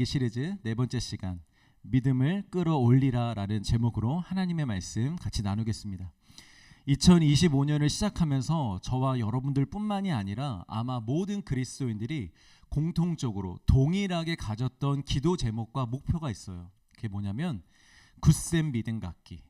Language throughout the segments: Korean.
이 시리즈 네 번째 시간 믿음을 끌어올리라 라는 제목으로 하나님의 말씀 같이 나누겠습니다. 2025년을 시작하면서 저와 여러분들 뿐만이 아니라 아마 모든 그리스도인들이 공통적으로 동일하게 가졌던 기도 제목과 목표가 있어요. 그게 뭐냐면 굳센 믿음 갖기,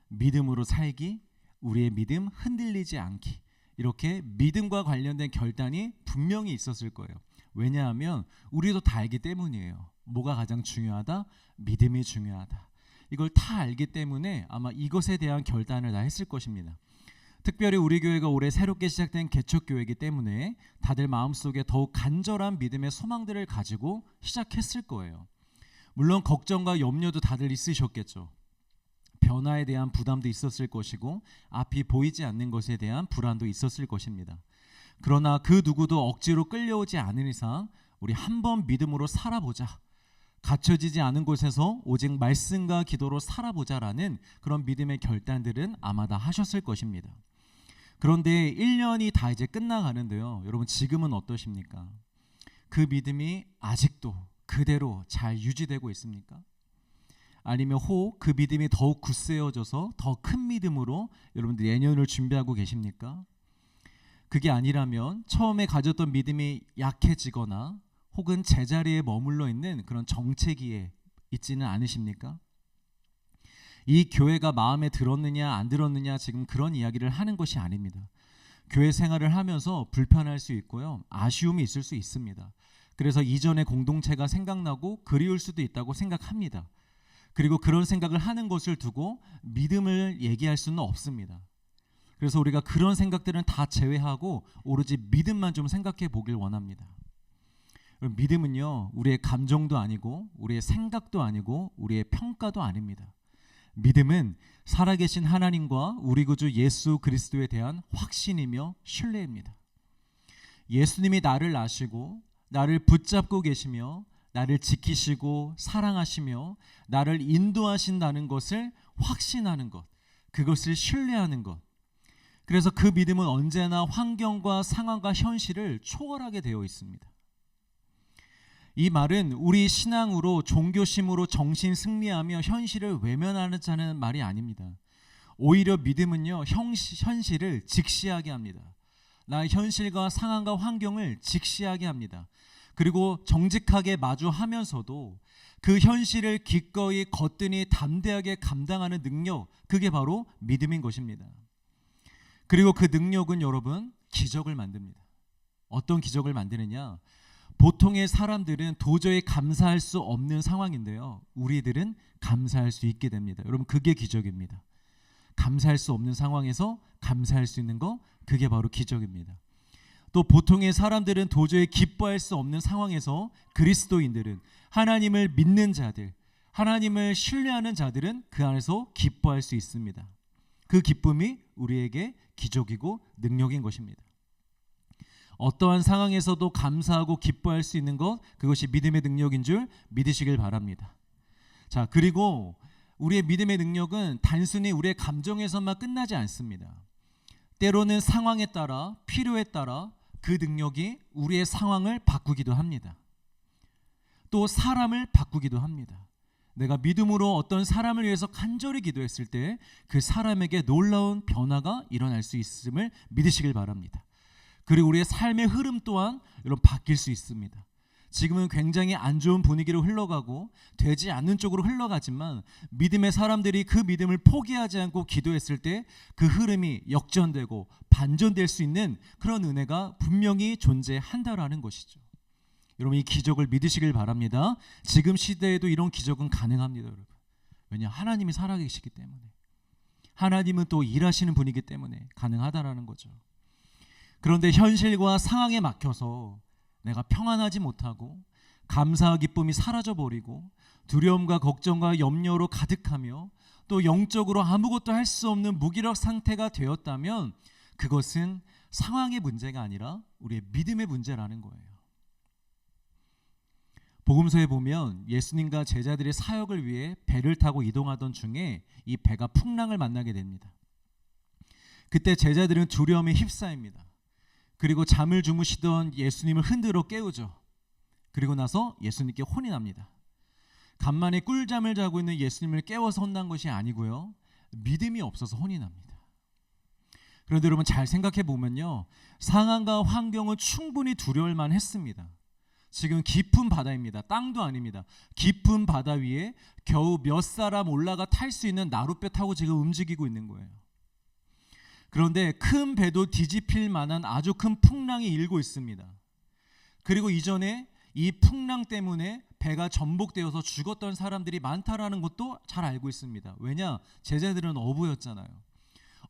믿음으로 살기, 우리의 믿음 흔들리지 않기. 이렇게 믿음과 관련된 결단이 분명히 있었을 거예요. 왜냐하면 우리도 다 알기 때문이에요. 뭐가 가장 중요하다? 믿음이 중요하다. 이걸 다 알기 때문에 아마 이것에 대한 결단을 다 했을 것입니다. 특별히 우리 교회가 올해 새롭게 시작된 개척교회이기 때문에 다들 마음속에 더욱 간절한 믿음의 소망들을 가지고 시작했을 거예요. 물론 걱정과 염려도 다들 있으셨겠죠. 변화에 대한 부담도 있었을 것이고 앞이 보이지 않는 것에 대한 불안도 있었을 것입니다. 그러나 그 누구도 억지로 끌려오지 않은 이상 우리 한번 믿음으로 살아보자, 갇혀지지 않은 곳에서 오직 말씀과 기도로 살아보자라는 그런 믿음의 결단들은 아마 다 하셨을 것입니다. 그런데 1년이 다 이제 끝나가는데요, 여러분 지금은 어떠십니까? 그 믿음이 아직도 그대로 잘 유지되고 있습니까? 아니면 혹 그 믿음이 더욱 굳세어져서 더 큰 믿음으로 여러분들 내년을 준비하고 계십니까? 그게 아니라면 처음에 가졌던 믿음이 약해지거나 혹은 제자리에 머물러 있는 그런 정체기에 있지는 않으십니까? 이 교회가 마음에 들었느냐 안 들었느냐 지금 그런 이야기를 하는 것이 아닙니다. 교회 생활을 하면서 불편할 수 있고요, 아쉬움이 있을 수 있습니다. 그래서 이전의 공동체가 생각나고 그리울 수도 있다고 생각합니다. 그리고 그런 생각을 하는 것을 두고 믿음을 얘기할 수는 없습니다. 그래서 우리가 그런 생각들은 다 제외하고 오로지 믿음만 좀 생각해 보길 원합니다. 믿음은요, 우리의 감정도 아니고 우리의 생각도 아니고 우리의 평가도 아닙니다. 믿음은 살아계신 하나님과 우리 구주 예수 그리스도에 대한 확신이며 신뢰입니다. 예수님이 나를 아시고 나를 붙잡고 계시며 나를 지키시고 사랑하시며 나를 인도하신다는 것을 확신하는 것, 그것을 신뢰하는 것. 그래서 그 믿음은 언제나 환경과 상황과 현실을 초월하게 되어 있습니다. 이 말은 우리 신앙으로 종교심으로 정신 승리하며 현실을 외면하자는 말이 아닙니다. 오히려 믿음은요, 현실을 직시하게 합니다. 나의 현실과 상황과 환경을 직시하게 합니다. 그리고 정직하게 마주하면서도 그 현실을 기꺼이 거뜬히 담대하게 감당하는 능력, 그게 바로 믿음인 것입니다. 그리고 그 능력은 여러분 기적을 만듭니다. 어떤 기적을 만드느냐? 보통의 사람들은 도저히 감사할 수 없는 상황인데요, 우리들은 감사할 수 있게 됩니다. 여러분 그게 기적입니다. 감사할 수 없는 상황에서 감사할 수 있는 거, 그게 바로 기적입니다. 또 보통의 사람들은 도저히 기뻐할 수 없는 상황에서 그리스도인들은, 하나님을 믿는 자들, 하나님을 신뢰하는 자들은 그 안에서 기뻐할 수 있습니다. 그 기쁨이 우리에게 기적이고 능력인 것입니다. 어떠한 상황에서도 감사하고 기뻐할 수 있는 것, 그것이 믿음의 능력인 줄 믿으시길 바랍니다. 자, 그리고 우리의 믿음의 능력은 단순히 우리의 감정에서만 끝나지 않습니다. 때로는 상황에 따라, 필요에 따라 그 능력이 우리의 상황을 바꾸기도 합니다. 또 사람을 바꾸기도 합니다. 내가 믿음으로 어떤 사람을 위해서 간절히 기도했을 때 그 사람에게 놀라운 변화가 일어날 수 있음을 믿으시길 바랍니다. 그리고 우리의 삶의 흐름 또한 여러분 바뀔 수 있습니다. 지금은 굉장히 안 좋은 분위기로 흘러가고 되지 않는 쪽으로 흘러가지만 믿음의 사람들이 그 믿음을 포기하지 않고 기도했을 때 그 흐름이 역전되고 반전될 수 있는 그런 은혜가 분명히 존재한다라는 것이죠. 여러분 이 기적을 믿으시길 바랍니다. 지금 시대에도 이런 기적은 가능합니다, 여러분. 왜냐? 하나님이 살아계시기 때문에, 하나님은 또 일하시는 분이기 때문에 가능하다라는 거죠. 그런데 현실과 상황에 막혀서 내가 평안하지 못하고 감사와 기쁨이 사라져버리고 두려움과 걱정과 염려로 가득하며 또 영적으로 아무것도 할 수 없는 무기력 상태가 되었다면 그것은 상황의 문제가 아니라 우리의 믿음의 문제라는 거예요. 복음서에 보면 예수님과 제자들의 사역을 위해 배를 타고 이동하던 중에 이 배가 풍랑을 만나게 됩니다. 그때 제자들은 두려움에 휩싸입니다. 그리고 잠을 주무시던 예수님을 흔들어 깨우죠. 그리고 나서 예수님께 혼이 납니다. 간만에 꿀잠을 자고 있는 예수님을 깨워서 혼난 것이 아니고요. 믿음이 없어서 혼이 납니다. 그런데 여러분 잘 생각해 보면요. 상황과 환경은 충분히 두려울 만했습니다. 지금 깊은 바다입니다. 땅도 아닙니다. 깊은 바다 위에 겨우 몇 사람 올라가 탈 수 있는 나룻배 타고 지금 움직이고 있는 거예요. 그런데 큰 배도 뒤집힐 만한 아주 큰 풍랑이 일고 있습니다. 그리고 이전에 이 풍랑 때문에 배가 전복되어서 죽었던 사람들이 많다라는 것도 잘 알고 있습니다. 왜냐? 제자들은 어부였잖아요.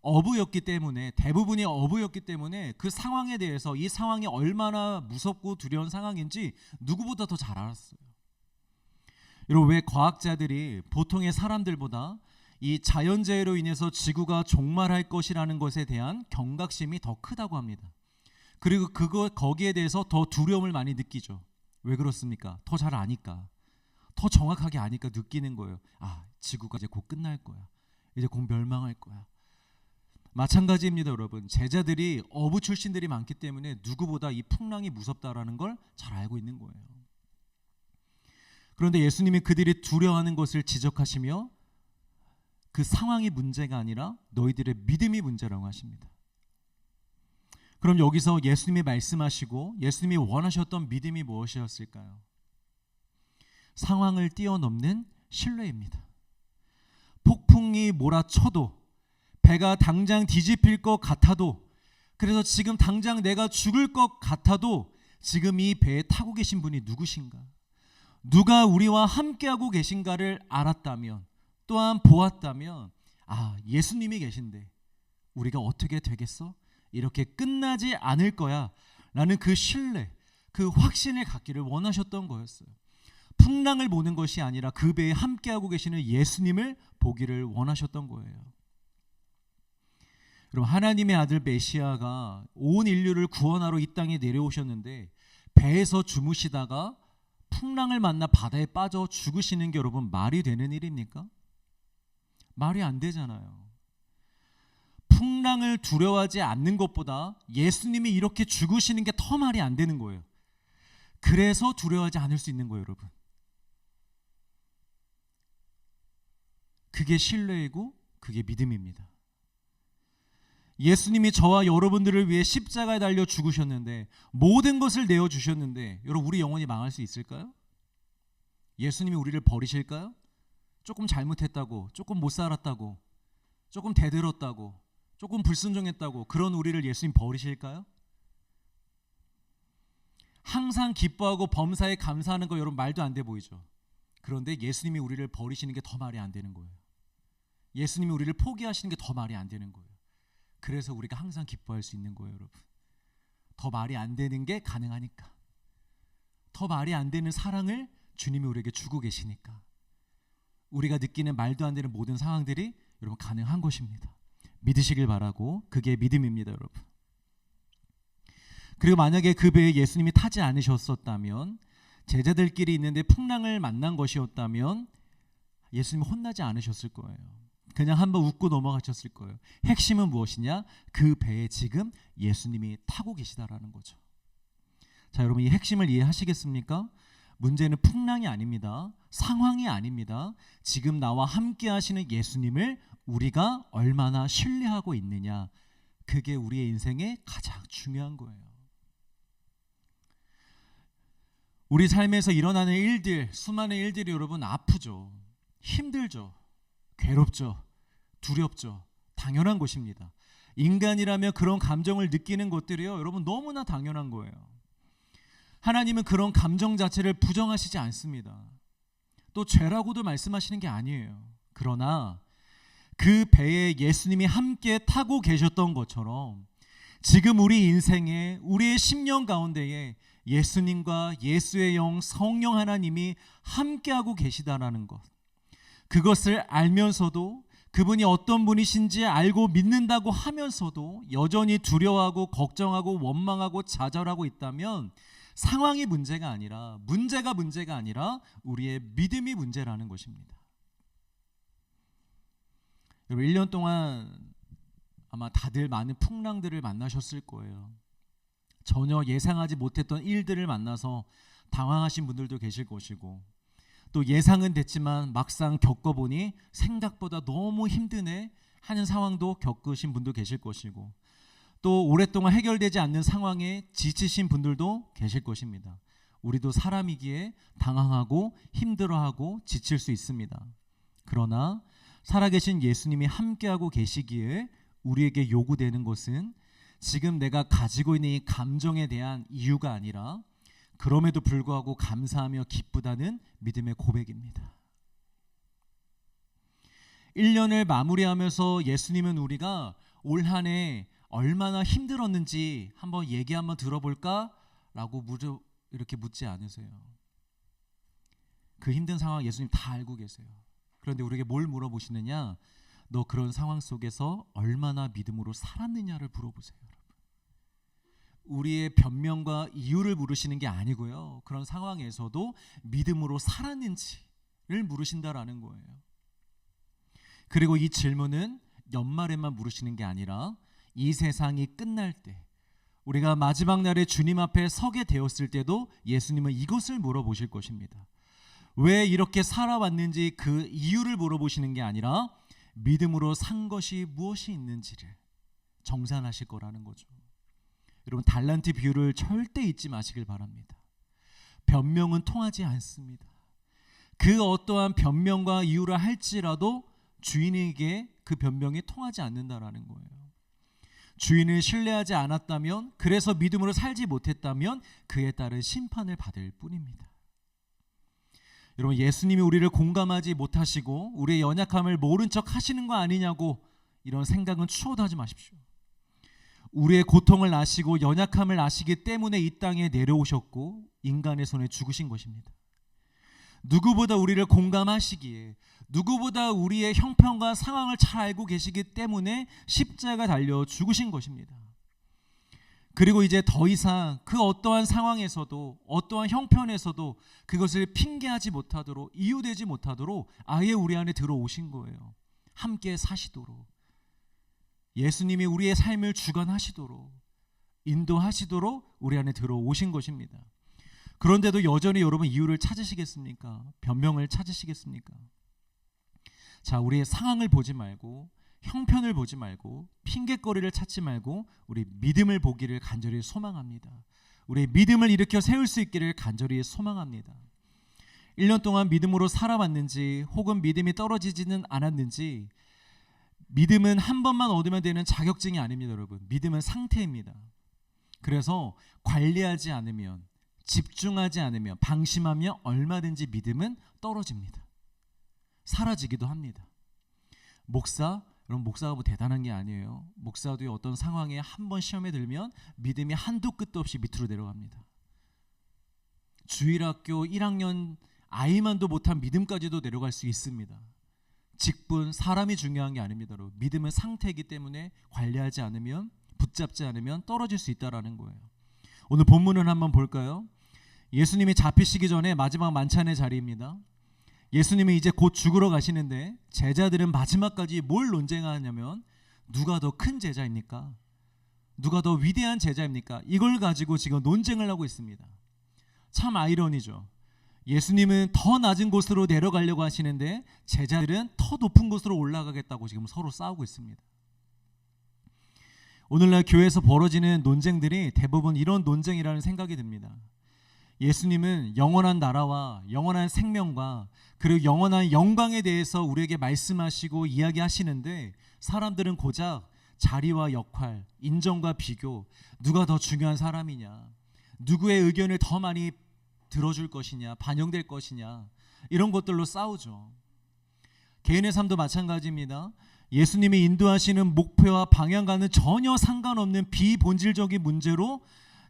어부였기 때문에, 대부분이 어부였기 때문에 그 상황에 대해서, 이 상황이 얼마나 무섭고 두려운 상황인지 누구보다 더 잘 알았어요. 여러분, 왜 과학자들이 보통의 사람들보다 이 자연재해로 인해서 지구가 종말할 것이라는 것에 대한 경각심이 더 크다고 합니다. 그리고 거기에 대해서 더 두려움을 많이 느끼죠. 왜 그렇습니까? 더 잘 아니까, 더 정확하게 아니까 느끼는 거예요. 아, 지구가 이제 곧 끝날 거야. 이제 곧 멸망할 거야. 마찬가지입니다, 여러분. 제자들이 어부 출신들이 많기 때문에 누구보다 이 풍랑이 무섭다라는 걸 잘 알고 있는 거예요. 그런데 예수님이 그들이 두려워하는 것을 지적하시며 그 상황이 문제가 아니라 너희들의 믿음이 문제라고 하십니다. 그럼 여기서 예수님이 말씀하시고 예수님이 원하셨던 믿음이 무엇이었을까요? 상황을 뛰어넘는 신뢰입니다. 폭풍이 몰아쳐도, 배가 당장 뒤집힐 것 같아도, 그래서 지금 당장 내가 죽을 것 같아도 지금 이 배에 타고 계신 분이 누구신가? 누가 우리와 함께하고 계신가를 알았다면, 또한 보았다면, 아, 예수님이 계신데 우리가 어떻게 되겠어? 이렇게 끝나지 않을 거야 라는 그 신뢰, 그 확신을 갖기를 원하셨던 거였어요. 풍랑을 보는 것이 아니라 그 배에 함께하고 계시는 예수님을 보기를 원하셨던 거예요. 여러분, 하나님의 아들 메시아가 온 인류를 구원하러 이 땅에 내려오셨는데 배에서 주무시다가 풍랑을 만나 바다에 빠져 죽으시는 게 여러분 말이 되는 일입니까? 말이 안 되잖아요. 풍랑을 두려워하지 않는 것보다 예수님이 이렇게 죽으시는 게 더 말이 안 되는 거예요. 그래서 두려워하지 않을 수 있는 거예요, 여러분. 그게 신뢰이고 그게 믿음입니다. 예수님이 저와 여러분들을 위해 십자가에 달려 죽으셨는데, 모든 것을 내어주셨는데, 여러분 우리 영혼이 망할 수 있을까요? 예수님이 우리를 버리실까요? 조금 잘못했다고, 조금 못 살았다고, 조금 대들었다고, 조금 불순종했다고 그런 우리를 예수님 버리실까요? 항상 기뻐하고 범사에 감사하는 거 여러분 말도 안 돼 보이죠? 그런데 예수님이 우리를 버리시는 게 더 말이 안 되는 거예요. 예수님이 우리를 포기하시는 게 더 말이 안 되는 거예요. 그래서 우리가 항상 기뻐할 수 있는 거예요, 여러분. 더 말이 안 되는 게 가능하니까. 더 말이 안 되는 사랑을 주님이 우리에게 주고 계시니까. 우리가 느끼는 말도 안 되는 모든 상황들이 여러분 가능한 것입니다. 믿으시길 바라고, 그게 믿음입니다, 여러분. 그리고 만약에 그 배에 예수님이 타지 않으셨었다면, 제자들끼리 있는데 풍랑을 만난 것이었다면 예수님이 혼나지 않으셨을 거예요. 그냥 한번 웃고 넘어가셨을 거예요. 핵심은 무엇이냐? 그 배에 지금 예수님이 타고 계시다라는 거죠. 자, 여러분 이 핵심을 이해하시겠습니까? 문제는 풍랑이 아닙니다. 상황이 아닙니다. 지금 나와 함께 하시는 예수님을 우리가 얼마나 신뢰하고 있느냐, 그게 우리의 인생에 가장 중요한 거예요. 우리 삶에서 일어나는 일들, 수많은 일들이 여러분 아프죠, 힘들죠, 괴롭죠, 두렵죠. 당연한 것입니다. 인간이라면 그런 감정을 느끼는 것들이요, 여러분 너무나 당연한 거예요. 하나님은 그런 감정 자체를 부정하시지 않습니다. 또 죄라고도 말씀하시는 게 아니에요. 그러나 그 배에 예수님이 함께 타고 계셨던 것처럼 지금 우리 인생에, 우리의 심령 가운데에 예수님과 예수의 영, 성령 하나님이 함께하고 계시다라는 것, 그것을 알면서도, 그분이 어떤 분이신지 알고 믿는다고 하면서도 여전히 두려워하고 걱정하고 원망하고 좌절하고 있다면 상황이 문제가 아니라, 문제가 우리의 믿음이 문제라는 것입니다. 여러분 1년 동안 아마 다들 많은 풍랑들을 만나셨을 거예요. 전혀 예상하지 못했던 일들을 만나서 당황하신 분들도 계실 것이고, 또 예상은 됐지만 막상 겪어보니 생각보다 너무 힘드네 하는 상황도 겪으신 분도 계실 것이고, 또 오랫동안 해결되지 않는 상황에 지치신 분들도 계실 것입니다. 우리도 사람이기에 당황하고 힘들어하고 지칠 수 있습니다. 그러나 살아계신 예수님이 함께하고 계시기에 우리에게 요구되는 것은 지금 내가 가지고 있는 이 감정에 대한 이유가 아니라 그럼에도 불구하고 감사하며 기쁘다는 믿음의 고백입니다. 1년을 마무리하면서 예수님은 우리가 올 한 해 얼마나 힘들었는지 한번 얘기 한번 들어볼까? 라고 이렇게 묻지 않으세요. 그 힘든 상황 예수님 다 알고 계세요. 그런데 우리에게 뭘 물어보시느냐? 너 그런 상황 속에서 얼마나 믿음으로 살았느냐를 물어보세요. 여러분. 우리의 변명과 이유를 물으시는 게 아니고요. 그런 상황에서도 믿음으로 살았는지를 물으신다라는 거예요. 그리고 이 질문은 연말에만 물으시는 게 아니라 이 세상이 끝날 때, 우리가 마지막 날에 주님 앞에 서게 되었을 때도 예수님은 이것을 물어보실 것입니다. 왜 이렇게 살아왔는지 그 이유를 물어보시는 게 아니라 믿음으로 산 것이 무엇이 있는지를 정산하실 거라는 거죠. 여러분, 달란트 비유를 절대 잊지 마시길 바랍니다. 변명은 통하지 않습니다. 그 어떠한 변명과 이유를 할지라도 주인에게 그 변명이 통하지 않는다라는 거예요. 주인을 신뢰하지 않았다면, 그래서 믿음으로 살지 못했다면 그에 따른 심판을 받을 뿐입니다. 여러분, 예수님이 우리를 공감하지 못하시고 우리의 연약함을 모른 척 하시는 거 아니냐고 이런 생각은 추호도 하지 마십시오. 우리의 고통을 아시고 연약함을 아시기 때문에 이 땅에 내려오셨고 인간의 손에 죽으신 것입니다. 누구보다 우리를 공감하시기에, 누구보다 우리의 형편과 상황을 잘 알고 계시기 때문에 십자가 달려 죽으신 것입니다. 그리고 이제 더 이상 그 어떠한 상황에서도 어떠한 형편에서도 그것을 핑계하지 못하도록, 이유되지 못하도록 아예 우리 안에 들어오신 거예요. 함께 사시도록, 예수님이 우리의 삶을 주관하시도록, 인도하시도록 우리 안에 들어오신 것입니다. 그런데도 여전히 여러분 이유를 찾으시겠습니까? 변명을 찾으시겠습니까? 자, 우리의 상황을 보지 말고, 형편을 보지 말고, 핑계거리를 찾지 말고 우리 믿음을 보기를 간절히 소망합니다. 우리의 믿음을 일으켜 세울 수 있기를 간절히 소망합니다. 1년 동안 믿음으로 살아왔는지, 혹은 믿음이 떨어지지는 않았는지, 믿음은 한 번만 얻으면 되는 자격증이 아닙니다. 여러분, 믿음은 상태입니다. 그래서 관리하지 않으면, 집중하지 않으면, 방심하면 얼마든지 믿음은 떨어집니다. 사라지기도 합니다. 여러분, 목사가 뭐 대단한 게 아니에요. 목사도 어떤 상황에 한 번 시험에 들면 믿음이 한도 끝도 없이 밑으로 내려갑니다. 주일학교 1학년 아이만도 못한 믿음까지도 내려갈 수 있습니다. 직분, 사람이 중요한 게 아닙니다. 여러분. 믿음은 상태이기 때문에 관리하지 않으면, 붙잡지 않으면 떨어질 수 있다라는 거예요. 오늘 본문을 한번 볼까요? 예수님이 잡히시기 전에 마지막 만찬의 자리입니다. 예수님이 이제 곧 죽으러 가시는데 제자들은 마지막까지 뭘 논쟁하냐면, 누가 더 큰 제자입니까? 누가 더 위대한 제자입니까? 이걸 가지고 지금 논쟁을 하고 있습니다. 참 아이러니죠. 예수님은 더 낮은 곳으로 내려가려고 하시는데 제자들은 더 높은 곳으로 올라가겠다고 지금 서로 싸우고 있습니다. 오늘날 교회에서 벌어지는 논쟁들이 대부분 이런 논쟁이라는 생각이 듭니다. 예수님은 영원한 나라와 영원한 생명과 그리고 영원한 영광에 대해서 우리에게 말씀하시고 이야기하시는데, 사람들은 고작 자리와 역할, 인정과 비교, 누가 더 중요한 사람이냐, 누구의 의견을 더 많이 들어줄 것이냐, 반영될 것이냐, 이런 것들로 싸우죠. 개인의 삶도 마찬가지입니다. 예수님이 인도하시는 목표와 방향과는 전혀 상관없는 비본질적인 문제로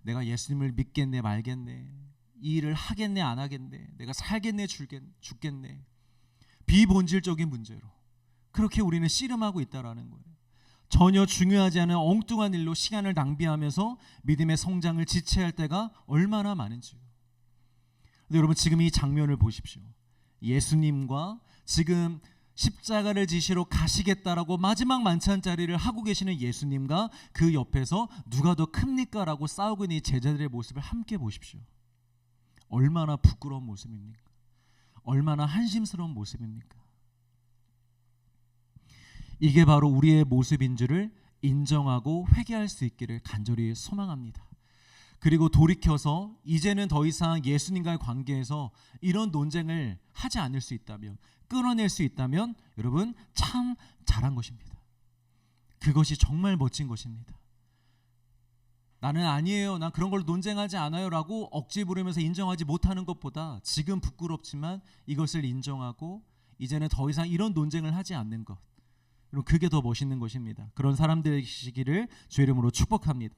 내가 예수님을 믿겠네 말겠네, 이 일을 하겠네 안 하겠네, 내가 살겠네 죽겠네, 비본질적인 문제로 그렇게 우리는 씨름하고 있다라는 거예요. 전혀 중요하지 않은 엉뚱한 일로 시간을 낭비하면서 믿음의 성장을 지체할 때가 얼마나 많은지요. 근데 여러분, 지금 이 장면을 보십시오. 예수님과 지금 십자가를 지시러 가시겠다라고 마지막 만찬 자리를 하고 계시는 예수님과 그 옆에서 누가 더 큽니까? 라고 싸우고 있는 이 제자들의 모습을 함께 보십시오. 얼마나 부끄러운 모습입니까? 얼마나 한심스러운 모습입니까? 이게 바로 우리의 모습인 줄을 인정하고 회개할 수 있기를 간절히 소망합니다. 그리고 돌이켜서 이제는 더 이상 예수님과의 관계에서 이런 논쟁을 하지 않을 수 있다면, 끊어낼 수 있다면 여러분 참 잘한 것입니다. 그것이 정말 멋진 것입니다. 나는 아니에요, 난 그런 걸로 논쟁하지 않아요 라고 억지 부르면서 인정하지 못하는 것보다 지금 부끄럽지만 이것을 인정하고 이제는 더 이상 이런 논쟁을 하지 않는 것, 그게 더 멋있는 것입니다. 그런 사람들이시기를 주의 이름으로 축복합니다.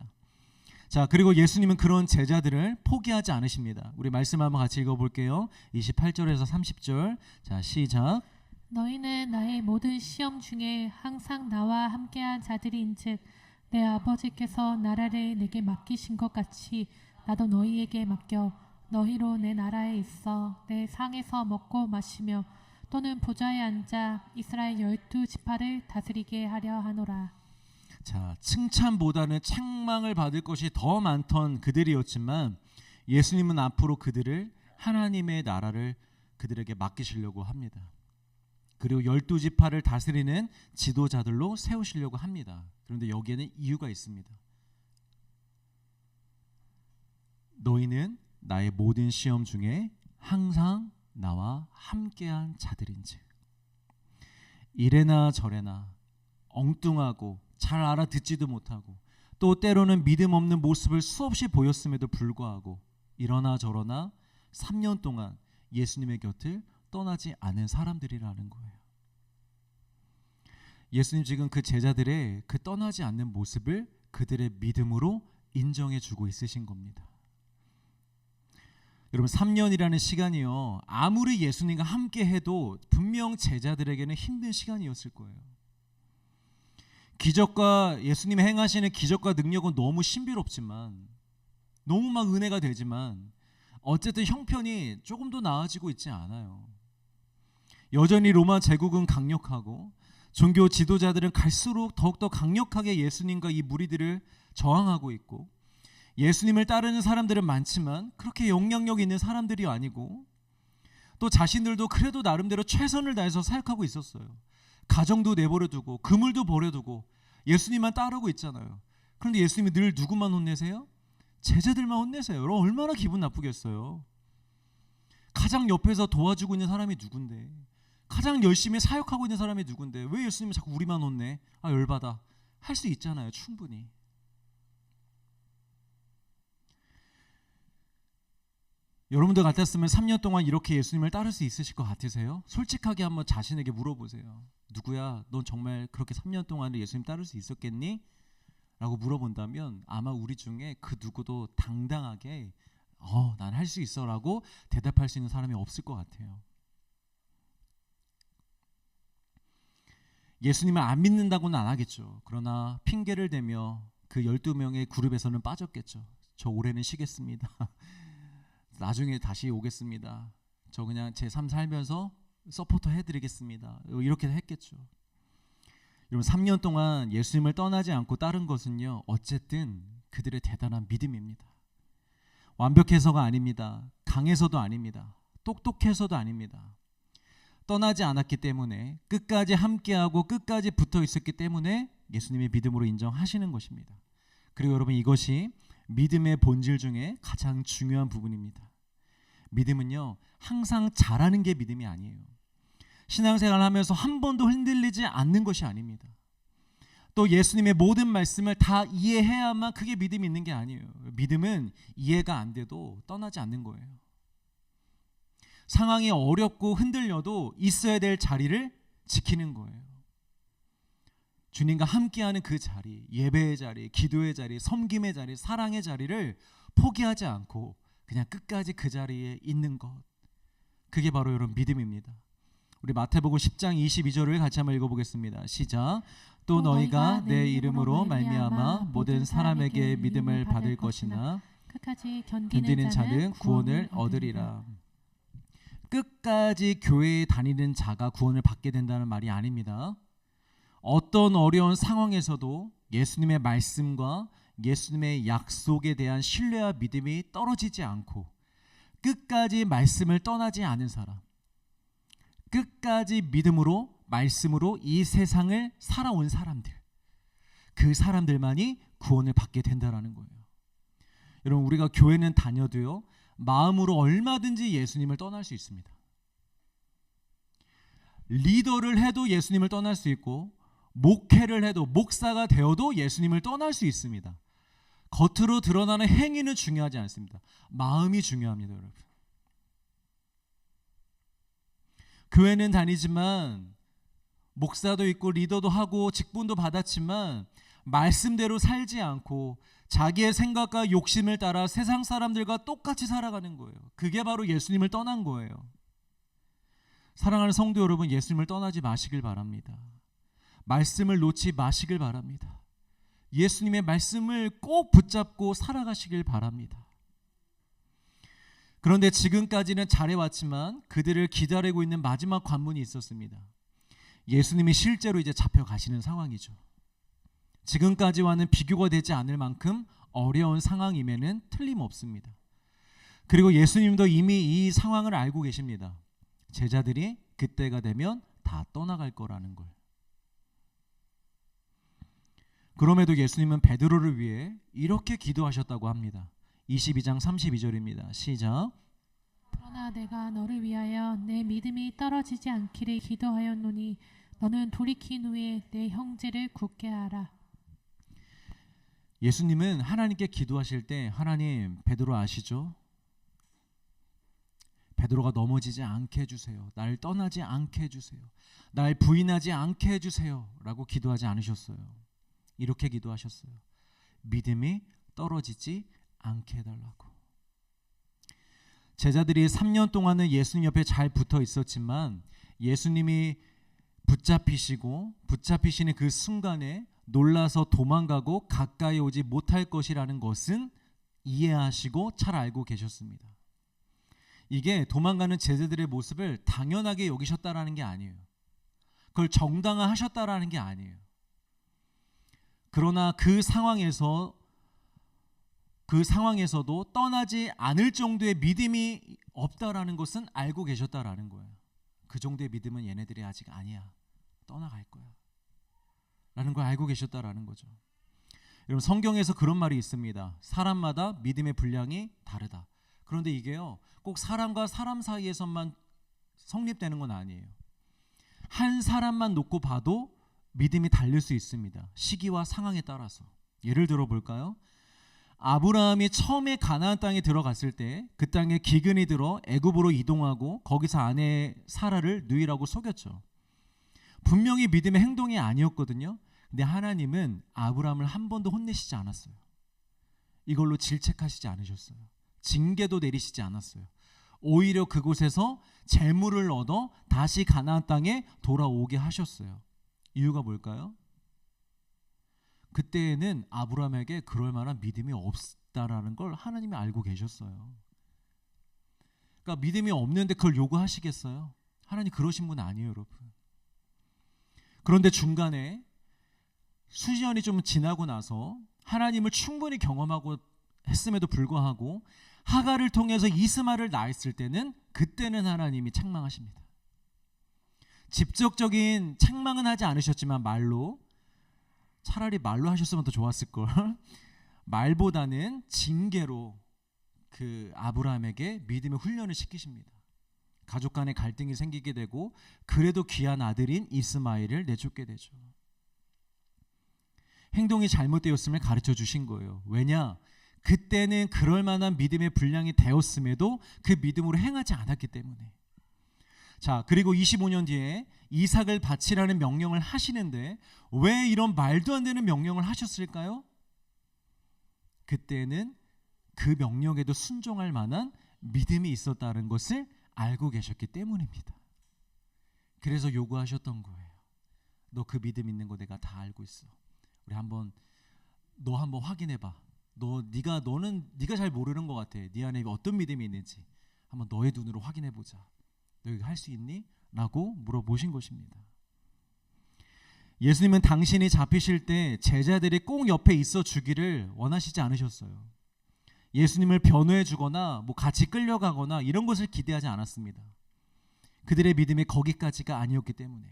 자, 그리고 예수님은 그런 제자들을 포기하지 않으십니다. 우리 말씀 한번 같이 읽어볼게요. 28절에서 30절. 자, 시작. 너희는 나의 모든 시험 중에 항상 나와 함께한 자들인즉 내 아버지께서 나라를 내게 맡기신 것 같이 나도 너희에게 맡겨 너희로 내 나라에 있어 내 상에서 먹고 마시며 또는 보좌에 앉아 이스라엘 12지파를 다스리게 하려 하노라. 자, 칭찬보다는 책망을 받을 것이 더 많던 그들이었지만 예수님은 앞으로 그들을 하나님의 나라를 그들에게 맡기시려고 합니다. 그리고 12지파를 다스리는 지도자들로 세우시려고 합니다. 그런데 여기에는 이유가 있습니다. 너희는 나의 모든 시험 중에 항상 나와 함께한 자들인지. 이래나 저래나 엉뚱하고 잘 알아듣지도 못하고 또 때로는 믿음 없는 모습을 수없이 보였음에도 불구하고 이러나 저러나 3년 동안 예수님의 곁을 떠나지 않은 사람들이라는 거예요. 예수님 지금 그 제자들의 그 떠나지 않는 모습을 그들의 믿음으로 인정해 주고 있으신 겁니다. 여러분 3년이라는 시간이요, 아무리 예수님과 함께 해도 분명 제자들에게는 힘든 시간이었을 거예요. 기적과 예수님이 행하시는 기적과 능력은 너무 신비롭지만 너무 막 은혜가 되지만 어쨌든 형편이 조금 더 나아지고 있지 않아요. 여전히 로마 제국은 강력하고 종교 지도자들은 갈수록 더욱더 강력하게 예수님과 이 무리들을 저항하고 있고 예수님을 따르는 사람들은 많지만 그렇게 영향력 있는 사람들이 아니고 또 자신들도 그래도 나름대로 최선을 다해서 사역하고 있었어요. 가정도 내버려두고 그물도 버려두고 예수님만 따르고 있잖아요. 그런데 예수님이 늘 누구만 혼내세요? 제자들만 혼내세요. 여러분 얼마나 기분 나쁘겠어요. 가장 옆에서 도와주고 있는 사람이 누군데, 가장 열심히 사역하고 있는 사람이 누군데 왜 예수님이 자꾸 우리만 혼내? 아 열받아. 할 수 있잖아요. 충분히. 여러분들 같았으면 3년 동안 이렇게 예수님을 따를 수 있으실 것 같으세요? 솔직하게 한번 자신에게 물어보세요. 누구야? 넌 정말 그렇게 3년 동안 예수님 따를 수 있었겠니? 라고 물어본다면 아마 우리 중에 그 누구도 당당하게 난 할 수 있어 라고 대답할 수 있는 사람이 없을 것 같아요. 예수님을 안 믿는다고는 안 하겠죠. 그러나 핑계를 대며 그 12명의 그룹에서는 빠졌겠죠. 저 올해는 쉬겠습니다. 나중에 다시 오겠습니다. 저 그냥 제 삶 살면서 서포터 해드리겠습니다. 이렇게 했겠죠. 여러분 3년 동안 예수님을 떠나지 않고 따른 것은요, 어쨌든 그들의 대단한 믿음입니다. 완벽해서가 아닙니다. 강해서도 아닙니다. 똑똑해서도 아닙니다. 떠나지 않았기 때문에, 끝까지 함께하고 끝까지 붙어 있었기 때문에 예수님의 믿음으로 인정하시는 것입니다. 그리고 여러분 이것이 믿음의 본질 중에 가장 중요한 부분입니다. 믿음은요 항상 잘하는 게 믿음이 아니에요. 신앙생활을 하면서 한 번도 흔들리지 않는 것이 아닙니다. 또 예수님의 모든 말씀을 다 이해해야만 그게 믿음이 있는 게 아니에요. 믿음은 이해가 안 돼도 떠나지 않는 거예요. 상황이 어렵고 흔들려도 있어야 될 자리를 지키는 거예요. 주님과 함께하는 그 자리, 예배의 자리, 기도의 자리, 섬김의 자리, 사랑의 자리를 포기하지 않고 그냥 끝까지 그 자리에 있는 것, 그게 바로 여러분 믿음입니다. 우리 마태복음 10장 22절을 같이 한번 읽어보겠습니다. 시작. 또 너희가 내 이름으로 말미암아 모든 사람에게 믿음을 받을 것이나 끝까지 견디는 자는 구원을 얻으리라. 끝까지 교회에 다니는 자가 구원을 받게 된다는 말이 아닙니다. 어떤 어려운 상황에서도 예수님의 말씀과 예수님의 약속에 대한 신뢰와 믿음이 떨어지지 않고 끝까지 말씀을 떠나지 않은 사람, 끝까지 믿음으로 말씀으로 이 세상을 살아온 사람들, 그 사람들만이 구원을 받게 된다라는 거예요. 여러분, 우리가 교회는 다녀도요, 마음으로 얼마든지 예수님을 떠날 수 있습니다. 리더를 해도 예수님을 떠날 수 있고, 목회를 해도, 목사가 되어도 예수님을 떠날 수 있습니다. 겉으로 드러나는 행위는 중요하지 않습니다. 마음이 중요합니다, 여러분. 교회는 다니지만, 목사도 있고 리더도 하고 직분도 받았지만 말씀대로 살지 않고 자기의 생각과 욕심을 따라 세상 사람들과 똑같이 살아가는 거예요. 그게 바로 예수님을 떠난 거예요. 사랑하는 성도 여러분, 예수님을 떠나지 마시길 바랍니다. 말씀을 놓지 마시길 바랍니다. 예수님의 말씀을 꼭 붙잡고 살아가시길 바랍니다. 그런데 지금까지는 잘해왔지만 그들을 기다리고 있는 마지막 관문이 있었습니다. 예수님이 실제로 이제 잡혀가시는 상황이죠. 지금까지와는 비교가 되지 않을 만큼 어려운 상황임에는 틀림없습니다. 그리고 예수님도 이미 이 상황을 알고 계십니다. 제자들이 그때가 되면 다 떠나갈 거라는 걸. 그럼에도 예수님은 베드로를 위해 이렇게 기도하셨다고 합니다. 22장 32절입니다. 시작. 그러나 내가 너를 위하여 내 믿음이 떨어지지 않기를 기도하였노니 너는 돌이킨 후에 내 형제를 굳게 하라. 예수님은 하나님께 기도하실 때, 하나님, 베드로 아시죠? 베드로가 넘어지지 않게 해주세요. 날 떠나지 않게 해주세요. 날 부인하지 않게 해주세요 라고 기도하지 않으셨어요. 이렇게 기도하셨어요. 믿음이 떨어지지 않게 해달라고. 제자들이 3년 동안은 예수님 옆에 잘 붙어 있었지만 예수님이 붙잡히시는 그 순간에 놀라서 도망가고 가까이 오지 못할 것이라는 것은 이해하시고 잘 알고 계셨습니다. 이게 도망가는 제자들의 모습을 당연하게 여기셨다라는 게 아니에요. 그걸 정당화하셨다라는 게 아니에요. 그러나 그 상황에서도 떠나지 않을 정도의 믿음이 없다라는 것은 알고 계셨다라는 거예요. 그 정도의 믿음은 얘네들이 아직 아니야. 떠나갈 거야. 라는 걸 알고 계셨다라는 거죠. 여러분, 성경에서 그런 말이 있습니다. 사람마다 믿음의 분량이 다르다. 그런데 이게요, 꼭 사람과 사람 사이에서만 성립되는 건 아니에요. 한 사람만 놓고 봐도 믿음이 달릴 수 있습니다. 시기와 상황에 따라서. 예를 들어 볼까요? 아브라함이 처음에 가나안 땅에 들어갔을 때 그 땅에 기근이 들어 애굽으로 이동하고 거기서 아내 사라를 누이라고 속였죠. 분명히 믿음의 행동이 아니었거든요. 근데 하나님은 아브라함을 한 번도 혼내시지 않았어요. 이걸로 질책하시지 않으셨어요. 징계도 내리시지 않았어요. 오히려 그곳에서 재물을 얻어 다시 가나안 땅에 돌아오게 하셨어요. 이유가 뭘까요? 그때에는 아브라함에게 그럴 만한 믿음이 없다라는 걸 하나님이 알고 계셨어요. 그러니까 믿음이 없는데 그걸 요구하시겠어요? 하나님 그러신 분 아니에요, 여러분. 그런데 중간에 수년이 좀 지나고 나서 하나님을 충분히 경험하고 했음에도 불구하고 하갈을 통해서 이스마엘을 낳았을 때는 그때는 하나님이 책망하십니다. 직접적인 책망은 하지 않으셨지만 차라리 말로 하셨으면 더 좋았을걸. 말보다는 징계로 그 아브라함에게 믿음의 훈련을 시키십니다. 가족 간의 갈등이 생기게 되고 그래도 귀한 아들인 이스마엘을 내쫓게 되죠. 행동이 잘못되었음을 가르쳐 주신 거예요. 왜냐? 그때는 그럴 만한 믿음의 분량이 되었음에도 그 믿음으로 행하지 않았기 때문에. 자, 그리고 25년 뒤에 이삭을 바치라는 명령을 하시는데 왜 이런 말도 안 되는 명령을 하셨을까요? 그때는 그 명령에도 순종할 만한 믿음이 있었다는 것을 알고 계셨기 때문입니다. 그래서 요구하셨던 거예요. 너 그 믿음 있는 거 내가 다 알고 있어. 우리 너 한번 확인해봐. 네가 잘 모르는 것 같아. 네 안에 어떤 믿음이 있는지 한번 너의 눈으로 확인해보자. 너 이거 할 수 있니? 라고 물어보신 것입니다. 예수님은 당신이 잡히실 때 제자들이 꼭 옆에 있어 주기를 원하시지 않으셨어요. 예수님을 변호해 주거나 같이 끌려가거나 이런 것을 기대하지 않았습니다. 그들의 믿음이 거기까지가 아니었기 때문에.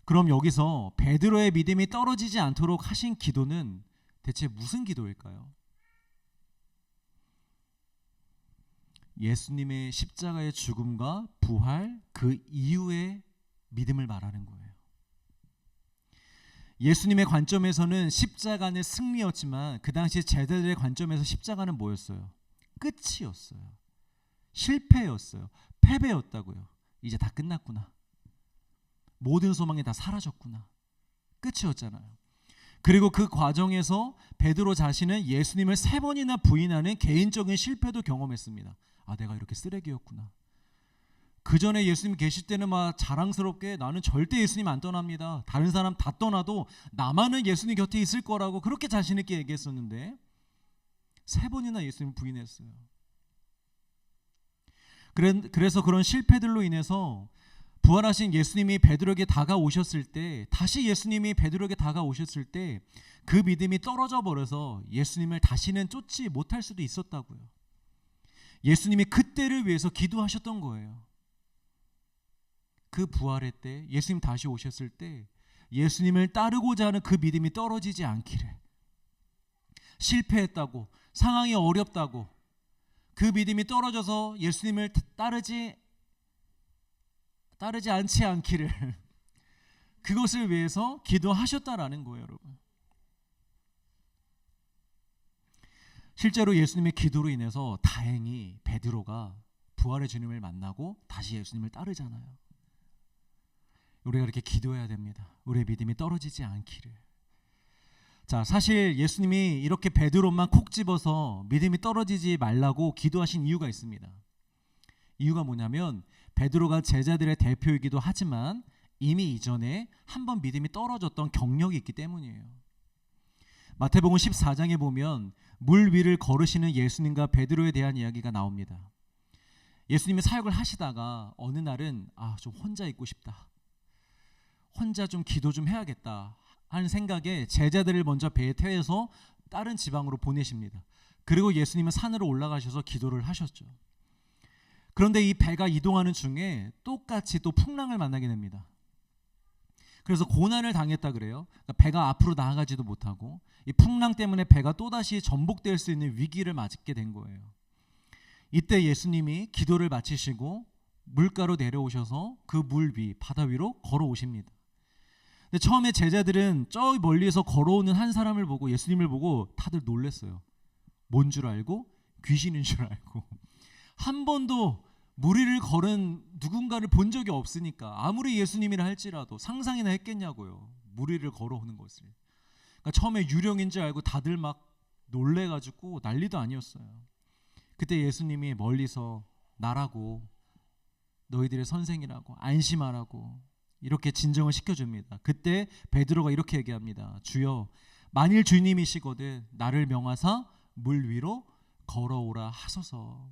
그럼 여기서 베드로의 믿음이 떨어지지 않도록 하신 기도는 대체 무슨 기도일까요? 예수님의 십자가의 죽음과 부활 그 이후의 믿음을 말하는 거예요. 예수님의 관점에서는 십자가는 승리였지만 그 당시 제자들의 관점에서 십자가는 뭐였어요? 끝이었어요. 실패였어요. 패배였다고요. 이제 다 끝났구나. 모든 소망이 다 사라졌구나. 끝이었잖아요. 그리고 그 과정에서 베드로 자신은 예수님을 3번이나 부인하는 개인적인 실패도 경험했습니다. 아, 내가 이렇게 쓰레기였구나. 그 전에 예수님 계실 때는 막 자랑스럽게 나는 절대 예수님 안 떠납니다. 다른 사람 다 떠나도 나만은 예수님 곁에 있을 거라고 그렇게 자신 있게 얘기했었는데 3번이나 예수님을 부인했어요. 그래서 그런 실패들로 인해서 부활하신 예수님이 베드로에게 다가오셨을 때, 다시 예수님이 베드로에게 다가오셨을 때 그 믿음이 떨어져 버려서 예수님을 다시는 쫓지 못할 수도 있었다고요. 예수님이 그때를 위해서 기도하셨던 거예요. 그 부활의 때, 예수님 다시 오셨을 때 예수님을 따르고자 하는 그 믿음이 떨어지지 않기를, 실패했다고, 상황이 어렵다고 그 믿음이 떨어져서 예수님을 따르지 않지 않기를 그것을 위해서 기도하셨다라는 거예요, 여러분. 실제로 예수님의 기도로 인해서 다행히 베드로가 부활의 주님을 만나고 다시 예수님을 따르잖아요. 우리가 그렇게 기도해야 됩니다. 우리의 믿음이 떨어지지 않기를. 자, 사실 예수님이 이렇게 베드로만 콕 집어서 믿음이 떨어지지 말라고 기도하신 이유가 있습니다. 이유가 뭐냐면 베드로가 제자들의 대표이기도 하지만 이미 이전에 한번 믿음이 떨어졌던 경력이 있기 때문이에요. 마태복음 14장에 보면 물 위를 걸으시는 예수님과 베드로에 대한 이야기가 나옵니다. 예수님이 사역을 하시다가 어느 날은 좀 혼자 있고 싶다, 혼자 좀 기도 좀 해야겠다 하는 생각에 제자들을 먼저 배에 태워서 다른 지방으로 보내십니다. 그리고 예수님은 산으로 올라가셔서 기도를 하셨죠. 그런데 이 배가 이동하는 중에 똑같이 또 풍랑을 만나게 됩니다. 그래서 고난을 당했다 그래요. 그러니까 배가 앞으로 나아가지도 못하고 이 풍랑 때문에 배가 또다시 전복될 수 있는 위기를 맞게 된 거예요. 이때 예수님이 기도를 마치시고 물가로 내려오셔서 그 물 위, 바다 위로 걸어오십니다. 근데 처음에 제자들은 저 멀리에서 걸어오는 한 사람을 보고, 예수님을 보고 다들 놀랐어요. 뭔 줄 알고? 귀신인 줄 알고. 한 번도 물 위를 걸은 누군가를 본 적이 없으니까 아무리 예수님이라 할지라도 상상이나 했겠냐고요. 물 위를 걸어오는 것을. 그러니까 처음에 유령인 줄 알고 다들 막 놀래가지고 난리도 아니었어요. 그때 예수님이 멀리서 나라고, 너희들의 선생이라고, 안심하라고 이렇게 진정을 시켜줍니다. 그때 베드로가 이렇게 얘기합니다. 주여, 만일 주님이시거든 나를 명하사 물 위로 걸어오라 하소서.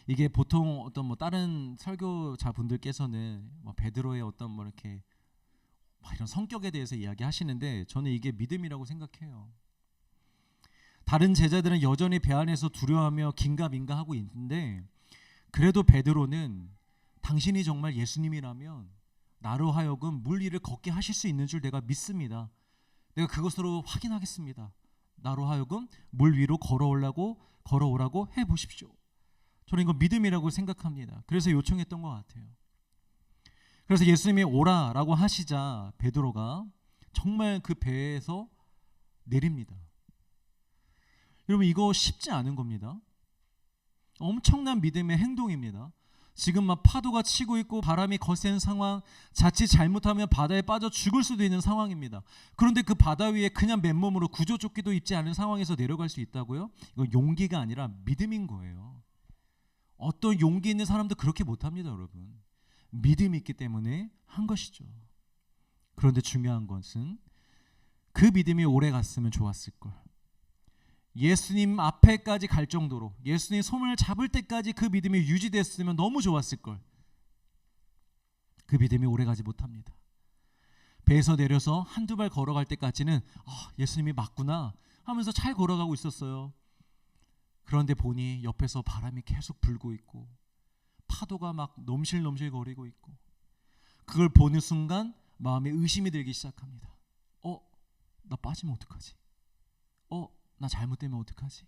이게 보통 어떤 다른 설교자분들께서는 베드로의 어떤 이렇게 이런 성격에 대해서 이야기하시는데 저는 이게 믿음이라고 생각해요. 다른 제자들은 여전히 배 안에서 두려워하며 긴가민가하고 있는데 그래도 베드로는 당신이 정말 예수님이라면 나로 하여금 물 위를 걷게 하실 수 있는 줄 내가 믿습니다. 내가 그것으로 확인하겠습니다. 나로 하여금 물 위로 걸어오라고 해보십시오. 저는 이거 믿음이라고 생각합니다. 그래서 요청했던 것 같아요. 그래서 예수님이 오라라고 하시자 베드로가 정말 그 배에서 내립니다. 여러분, 이거 쉽지 않은 겁니다. 엄청난 믿음의 행동입니다. 지금 막 파도가 치고 있고 바람이 거센 상황, 자칫 잘못하면 바다에 빠져 죽을 수도 있는 상황입니다. 그런데 그 바다 위에 그냥 맨몸으로 구조조끼도 입지 않은 상황에서 내려갈 수 있다고요? 이건 용기가 아니라 믿음인 거예요. 어떤 용기 있는 사람도 그렇게 못합니다, 여러분. 믿음이 있기 때문에 한 것이죠. 그런데 중요한 것은 그 믿음이 오래 갔으면 좋았을 걸. 예수님 앞에까지 갈 정도로, 예수님 손을 잡을 때까지 그 믿음이 유지됐으면 너무 좋았을 걸. 그 믿음이 오래 가지 못합니다. 배에서 내려서 한두 발 걸어갈 때까지는 예수님이 맞구나 하면서 잘 걸어가고 있었어요. 그런데 보니 옆에서 바람이 계속 불고 있고 파도가 막 넘실넘실 거리고 있고, 그걸 보는 순간 마음에 의심이 들기 시작합니다. 나 빠지면 어떡하지? 나 잘못되면 어떡하지?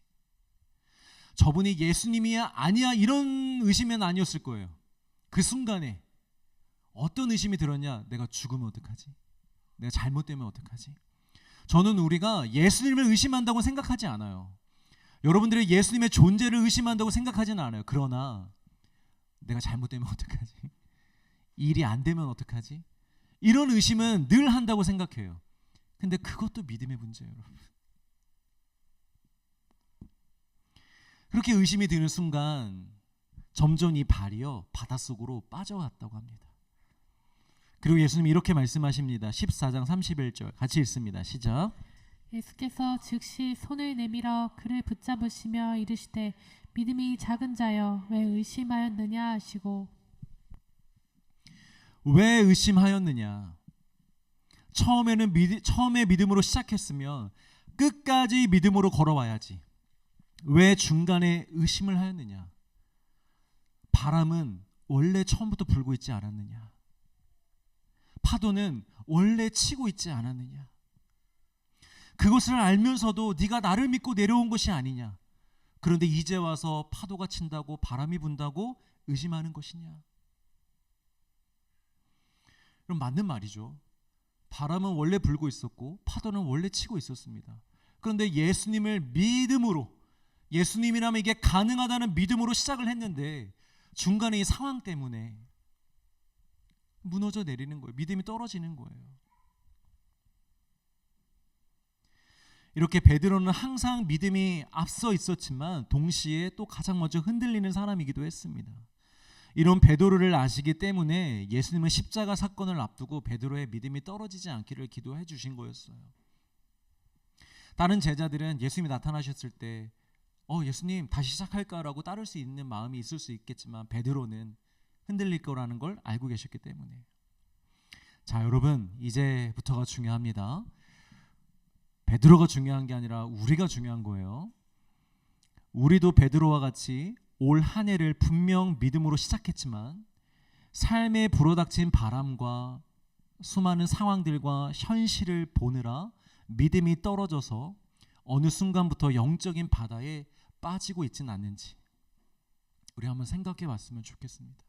저분이 예수님이야 아니야 이런 의심은 아니었을 거예요. 그 순간에 어떤 의심이 들었냐? 내가 죽으면 어떡하지? 내가 잘못되면 어떡하지? 저는 우리가 예수님을 의심한다고 생각하지 않아요. 여러분들이 예수님의 존재를 의심한다고 생각하지는 않아요. 그러나 내가 잘못되면 어떡하지? 일이 안 되면 어떡하지? 이런 의심은 늘 한다고 생각해요. 근데 그것도 믿음의 문제예요, 여러분. 그렇게 의심이 드는 순간 점점 이 발이요 바닷속으로 빠져갔다고 합니다. 그리고 예수님이 이렇게 말씀하십니다. 14장 31절 같이 읽습니다. 시작. 예수께서 즉시 손을 내밀어 그를 붙잡으시며 이르시되 믿음이 작은 자여 왜 의심하였느냐 하시고. 왜 의심하였느냐? 처음에 믿음으로 시작했으면 끝까지 믿음으로 걸어와야지. 왜 중간에 의심을 하였느냐? 바람은 원래 처음부터 불고 있지 않았느냐? 파도는 원래 치고 있지 않았느냐? 그것을 알면서도 네가 나를 믿고 내려온 것이 아니냐? 그런데 이제 와서 파도가 친다고 바람이 분다고 의심하는 것이냐? 그럼 맞는 말이죠. 바람은 원래 불고 있었고 파도는 원래 치고 있었습니다. 그런데 예수님을 믿음으로, 예수님이라면 이게 가능하다는 믿음으로 시작을 했는데 중간에 이 상황 때문에 무너져 내리는 거예요. 믿음이 떨어지는 거예요. 이렇게 베드로는 항상 믿음이 앞서 있었지만 동시에 또 가장 먼저 흔들리는 사람이기도 했습니다. 이런 베드로를 아시기 때문에 예수님은 십자가 사건을 앞두고 베드로의 믿음이 떨어지지 않기를 기도해 주신 거였어요. 다른 제자들은 예수님이 나타나셨을 때 예수님 다시 시작할까라고 따를 수 있는 마음이 있을 수 있겠지만 베드로는 흔들릴 거라는 걸 알고 계셨기 때문에. 자, 여러분, 이제부터가 중요합니다. 베드로가 중요한 게 아니라 우리가 중요한 거예요. 우리도 베드로와 같이 올 한 해를 분명 믿음으로 시작했지만 삶에 불어닥친 바람과 수많은 상황들과 현실을 보느라 믿음이 떨어져서 어느 순간부터 영적인 바다에 빠지고 있지는 않는지 우리 한번 생각해 봤으면 좋겠습니다.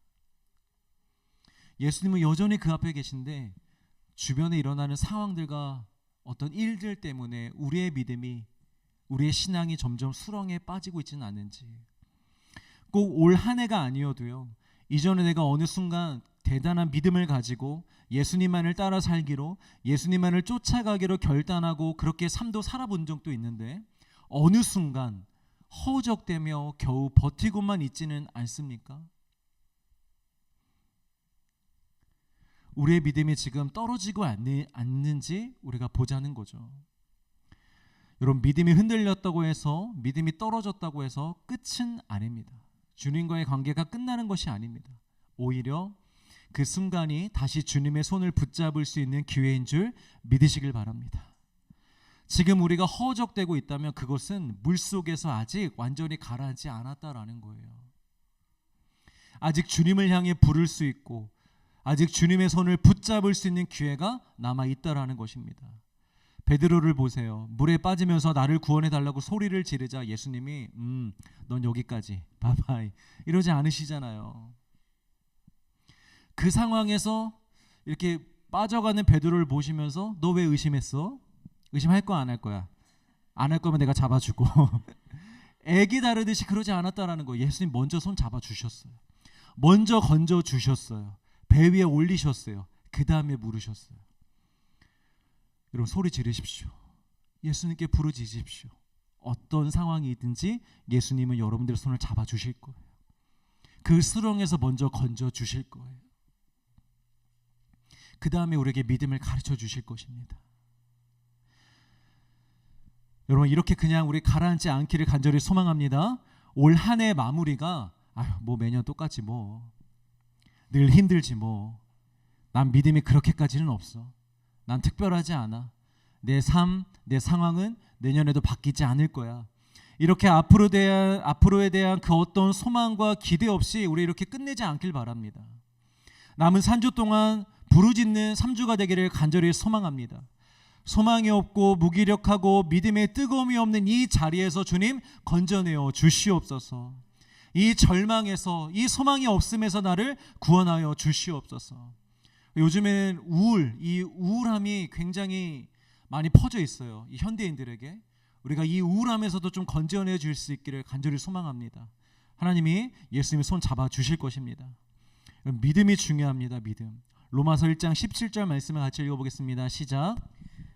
예수님은 여전히 그 앞에 계신데 주변에 일어나는 상황들과 어떤 일들 때문에 우리의 믿음이, 우리의 신앙이 점점 수렁에 빠지고 있지는 않는지, 꼭 올 한 해가 아니어도요, 이전에 내가 어느 순간 대단한 믿음을 가지고 예수님만을 따라 살기로, 예수님만을 쫓아가기로 결단하고 그렇게 삶도 살아본 적도 있는데 어느 순간 허우적대며 겨우 버티고만 있지는 않습니까? 우리의 믿음이 지금 떨어지고 않는지 우리가 보자는 거죠. 여러분, 믿음이 흔들렸다고 해서, 믿음이 떨어졌다고 해서 끝은 아닙니다. 주님과의 관계가 끝나는 것이 아닙니다. 오히려 그 순간이 다시 주님의 손을 붙잡을 수 있는 기회인 줄 믿으시길 바랍니다. 지금 우리가 허우적대고 있다면 그것은 물속에서 아직 완전히 가라앉지 않았다라는 거예요. 아직 주님을 향해 부를 수 있고 아직 주님의 손을 붙잡을 수 있는 기회가 남아있다라는 것입니다. 베드로를 보세요. 물에 빠지면서 나를 구원해달라고 소리를 지르자 예수님이 넌 여기까지 바이바이 이러지 않으시잖아요. 그 상황에서 이렇게 빠져가는 베드로를 보시면서 너 왜 의심했어? 의심할 거야 안 할 거야? 안 할 거면 내가 잡아주고 애기 다루듯이 그러지 않았다라는 거예요. 예수님 먼저 손 잡아주셨어요. 먼저 건져주셨어요. 배 위에 올리셨어요. 그 다음에 물으셨어요. 여러분, 소리 지르십시오. 예수님께 부르짖으십시오. 어떤 상황이든지 예수님은 여러분들의 손을 잡아주실 거예요. 그 수렁에서 먼저 건져주실 거예요. 그 다음에 우리에게 믿음을 가르쳐 주실 것입니다. 여러분, 이렇게 그냥 우리 가라앉지 않기를 간절히 소망합니다. 올 한 해 마무리가 뭐 매년 똑같지 뭐, 늘 힘들지 뭐, 난 믿음이 그렇게까지는 없어, 난 특별하지 않아, 내 삶, 내 상황은 내년에도 바뀌지 않을 거야, 이렇게 앞으로에 대한 그 어떤 소망과 기대 없이 우리 이렇게 끝내지 않길 바랍니다. 남은 3주 동안 부르짖는 3주가 되기를 간절히 소망합니다. 소망이 없고 무기력하고 믿음의 뜨거움이 없는 이 자리에서 주님 건져내어 주시옵소서. 이 절망에서, 이 소망이 없음에서 나를 구원하여 주시옵소서. 요즘에는 이 우울함이 굉장히 많이 퍼져 있어요. 이 현대인들에게. 우리가 이 우울함에서도 좀 건져내 줄 수 있기를 간절히 소망합니다. 하나님이 예수님의 손 잡아 주실 것입니다. 믿음이 중요합니다. 믿음. 로마서 1장 17절 말씀을 같이 읽어보겠습니다. 시작.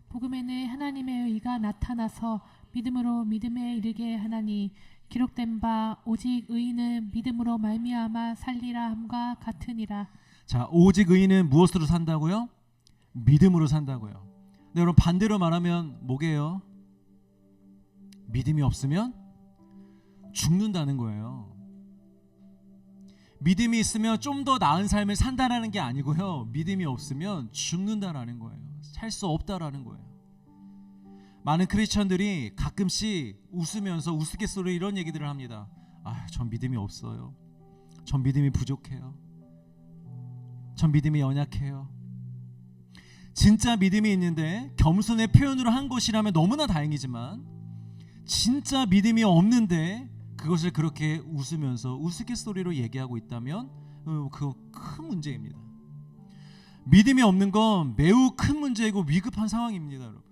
복음에는 하나님의 의가 나타나서 믿음으로 믿음에 이르게 하나니 기록된 바 오직 의인은 믿음으로 말미암아 살리라 함과 같으니라. 자, 오직 의인은 무엇으로 산다고요? 믿음으로 산다고요. 근데 여러분 반대로 말하면 뭐게요? 믿음이 없으면 죽는다는 거예요. 믿음이 있으면 좀 더 나은 삶을 산다라는 게 아니고요. 믿음이 없으면 죽는다라는 거예요. 살 수 없다라는 거예요. 많은 크리스천들이 가끔씩 웃으면서 우스갯소리로 이런 얘기들을 합니다. 전 믿음이 없어요. 전 믿음이 부족해요. 전 믿음이 연약해요. 진짜 믿음이 있는데 겸손의 표현으로 한 것이라면 너무나 다행이지만 진짜 믿음이 없는데 그것을 그렇게 웃으면서 우스갯소리로 얘기하고 있다면 그거 큰 문제입니다. 믿음이 없는 건 매우 큰 문제이고 위급한 상황입니다. 여러분.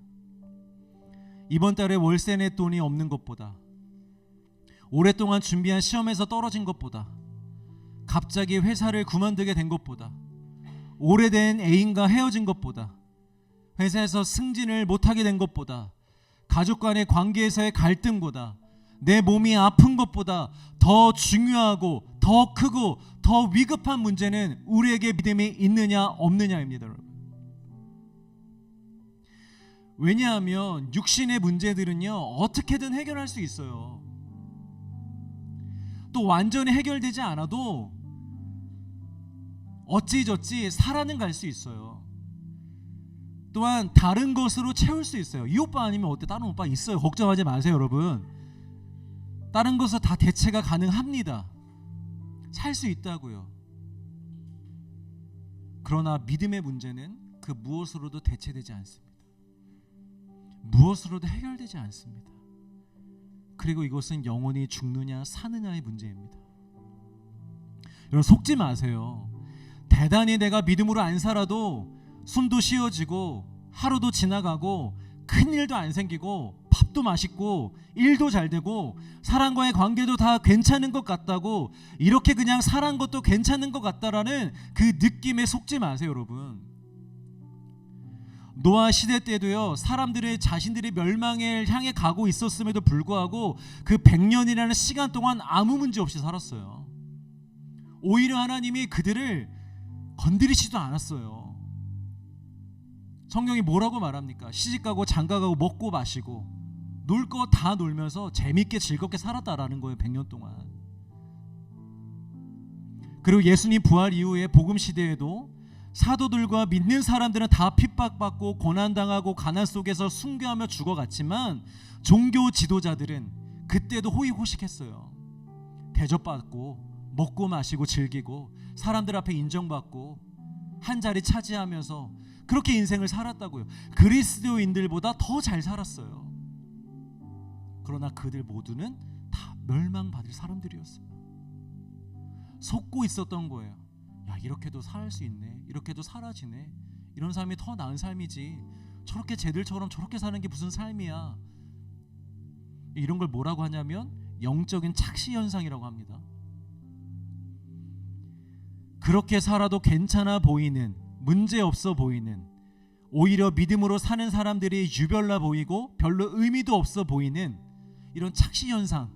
이번 달에 월세 낼 돈이 없는 것보다, 오랫동안 준비한 시험에서 떨어진 것보다, 갑자기 회사를 그만두게 된 것보다, 오래된 애인과 헤어진 것보다, 회사에서 승진을 못하게 된 것보다, 가족 간의 관계에서의 갈등보다, 내 몸이 아픈 것보다 더 중요하고 더 크고 더 위급한 문제는 우리에게 믿음이 있느냐 없느냐입니다. 여러분. 왜냐하면 육신의 문제들은요 어떻게든 해결할 수 있어요. 또 완전히 해결되지 않아도 어찌저찌 살아는 갈 수 있어요. 또한 다른 것으로 채울 수 있어요. 이 오빠 아니면 어때? 다른 오빠 있어요. 걱정하지 마세요, 여러분. 다른 것은 다 대체가 가능합니다. 살 수 있다고요. 그러나 믿음의 문제는 그 무엇으로도 대체되지 않습니다. 무엇으로도 해결되지 않습니다. 그리고 이것은 영원히 죽느냐 사느냐의 문제입니다. 여러분 속지 마세요. 대단히 내가 믿음으로 안 살아도 숨도 쉬어지고 하루도 지나가고 큰일도 안 생기고 밥도 맛있고 일도 잘 되고 사람과의 관계도 다 괜찮은 것 같다고 이렇게 그냥 살한 것도 괜찮은 것 같다라는 그 느낌에 속지 마세요. 여러분. 노아 시대 때도요 사람들의 자신들이 멸망을 향해 가고 있었음에도 불구하고 그 100년이라는 시간 동안 아무 문제 없이 살았어요. 오히려 하나님이 그들을 건드리지도 않았어요. 성경이 뭐라고 말합니까? 시집가고 장가가고 먹고 마시고 놀 거 다 놀면서 재밌게 즐겁게 살았다라는 거예요. 100년 동안. 그리고 예수님 부활 이후에 복음 시대에도 사도들과 믿는 사람들은 다 핍박받고 고난당하고 가난 속에서 순교하며 죽어갔지만 종교 지도자들은 그때도 호의호식했어요. 대접받고 먹고 마시고 즐기고 사람들 앞에 인정받고 한 자리 차지하면서 그렇게 인생을 살았다고요. 그리스도인들보다 더 잘 살았어요. 그러나 그들 모두는 다 멸망받을 사람들이었어요. 속고 있었던 거예요. 야, 이렇게도 살 수 있네. 이렇게도 사라지네. 이런 삶이 더 나은 삶이지. 저렇게 쟤들처럼 저렇게 사는 게 무슨 삶이야. 이런 걸 뭐라고 하냐면 영적인 착시 현상이라고 합니다. 그렇게 살아도 괜찮아 보이는, 문제 없어 보이는, 오히려 믿음으로 사는 사람들이 유별나 보이고 별로 의미도 없어 보이는 이런 착시 현상.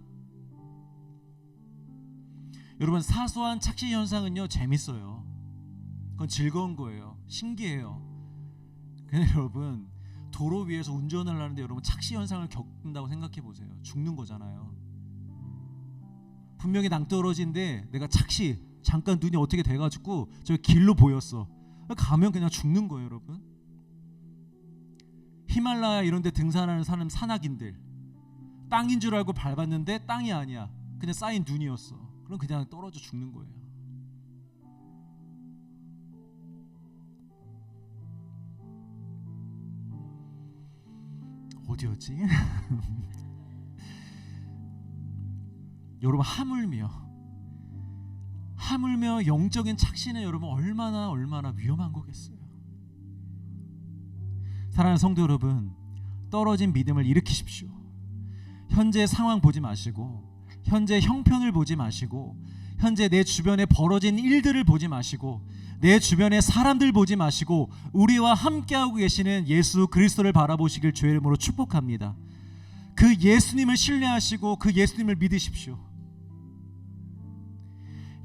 여러분 사소한 착시 현상은요 재밌어요. 그건 즐거운 거예요. 신기해요. 근데 여러분 도로 위에서 운전을 하는데 여러분 착시 현상을 겪는다고 생각해 보세요. 죽는 거잖아요. 분명히 낭떠러지인데 내가 잠깐 눈이 어떻게 돼가지고 저 길로 보였어. 가면 그냥 죽는 거예요. 여러분. 히말라야 이런 데 등산하는 사람 산악인들 땅인 줄 알고 밟았는데 땅이 아니야. 그냥 쌓인 눈이었어. 그럼 그냥 떨어져 죽는 거예요. 어디였지? 여러분, 하물며 영적인 착신에 여러분 얼마나 위험한 거겠어요. 사랑하는 성도 여러분, 떨어진 믿음을 일으키십시오. 현재 상황 보지 마시고, 현재 형편을 보지 마시고, 현재 내 주변에 벌어진 일들을 보지 마시고, 내 주변의 사람들 보지 마시고, 우리와 함께하고 계시는 예수 그리스도를 바라보시길 주의 이름으로 축복합니다. 그 예수님을 신뢰하시고 그 예수님을 믿으십시오.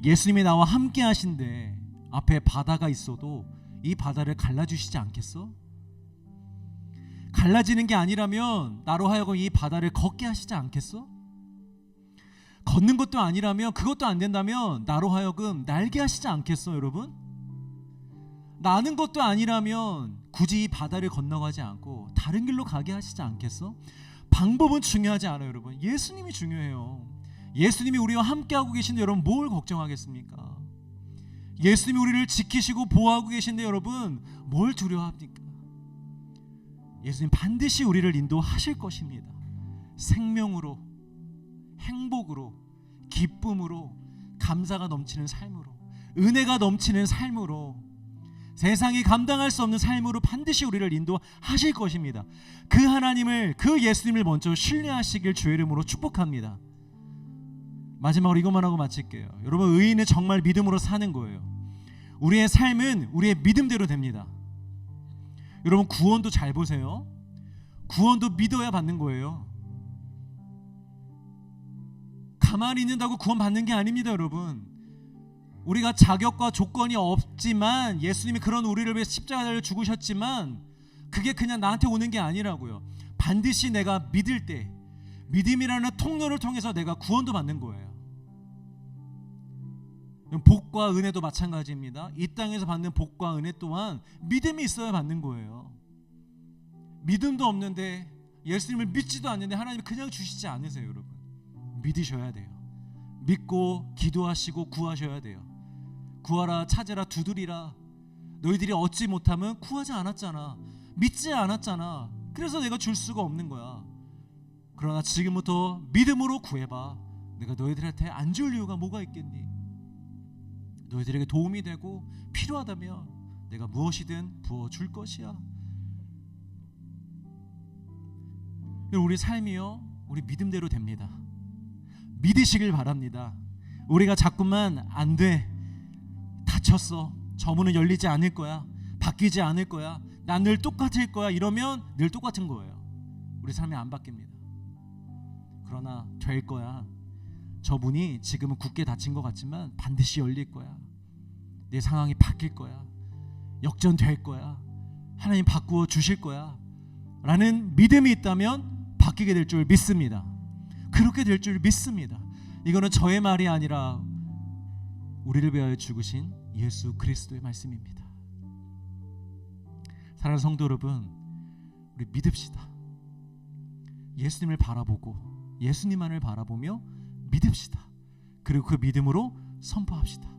예수님이 나와 함께 하신데 앞에 바다가 있어도 이 바다를 갈라주시지 않겠어? 갈라지는 게 아니라면 나로 하여금 이 바다를 걷게 하시지 않겠어? 걷는 것도 아니라면, 그것도 안 된다면 나로 하여금 날게 하시지 않겠어 여러분? 나는 것도 아니라면 굳이 이 바다를 건너가지 않고 다른 길로 가게 하시지 않겠어? 방법은 중요하지 않아요 여러분. 예수님이 중요해요. 예수님이 우리와 함께하고 계신데 여러분 뭘 걱정하겠습니까? 예수님이 우리를 지키시고 보호하고 계신데 여러분 뭘 두려워합니까? 예수님 반드시 우리를 인도하실 것입니다. 생명으로, 행복으로, 기쁨으로, 감사가 넘치는 삶으로, 은혜가 넘치는 삶으로, 세상이 감당할 수 없는 삶으로 반드시 우리를 인도하실 것입니다. 그 하나님을, 그 예수님을 먼저 신뢰하시길 주의 이름으로 축복합니다. 마지막으로 이것만 하고 마칠게요. 여러분, 의인은 정말 믿음으로 사는 거예요. 우리의 삶은 우리의 믿음대로 됩니다. 여러분, 구원도 잘 보세요. 구원도 믿어야 받는 거예요. 가만히 있는다고 구원 받는 게 아닙니다 여러분. 우리가 자격과 조건이 없지만 예수님이 그런 우리를 위해 십자가를 죽으셨지만 그게 그냥 나한테 오는 게 아니라고요. 반드시 내가 믿을 때, 믿음이라는 통로를 통해서 내가 구원도 받는 거예요. 복과 은혜도 마찬가지입니다. 이 땅에서 받는 복과 은혜 또한 믿음이 있어야 받는 거예요. 믿음도 없는데, 예수님을 믿지도 않는데 하나님이 그냥 주시지 않으세요 여러분. 믿으셔야 돼요. 믿고 기도하시고 구하셔야 돼요. 구하라, 찾으라, 두드리라. 너희들이 얻지 못하면 구하지 않았잖아, 믿지 않았잖아. 그래서 내가 줄 수가 없는 거야. 그러나 지금부터 믿음으로 구해봐. 내가 너희들한테 안 줄 이유가 뭐가 있겠니? 너희들에게 도움이 되고 필요하다면 내가 무엇이든 부어줄 것이야. 우리 삶이요, 우리 믿음대로 됩니다. 믿으시길 바랍니다. 우리가 자꾸만 안 돼, 다쳤어, 저 문은 열리지 않을 거야, 바뀌지 않을 거야, 난 늘 똑같을 거야, 이러면 늘 똑같은 거예요. 우리 삶이 안 바뀝니다. 그러나 될 거야. 저 문이 지금은 굳게 닫힌 것 같지만 반드시 열릴 거야. 내 상황이 바뀔 거야. 역전될 거야. 하나님 바꾸어 주실 거야 라는 믿음이 있다면 바뀌게 될 줄 믿습니다. 그렇게 될 줄 믿습니다. 이거는 저의 말이 아니라 우리를 위하여 죽으신 예수 그리스도의 말씀입니다. 사랑하는 성도 여러분, 우리 믿읍시다. 예수님을 바라보고 예수님만을 바라보며 믿읍시다. 그리고 그 믿음으로 선포합시다.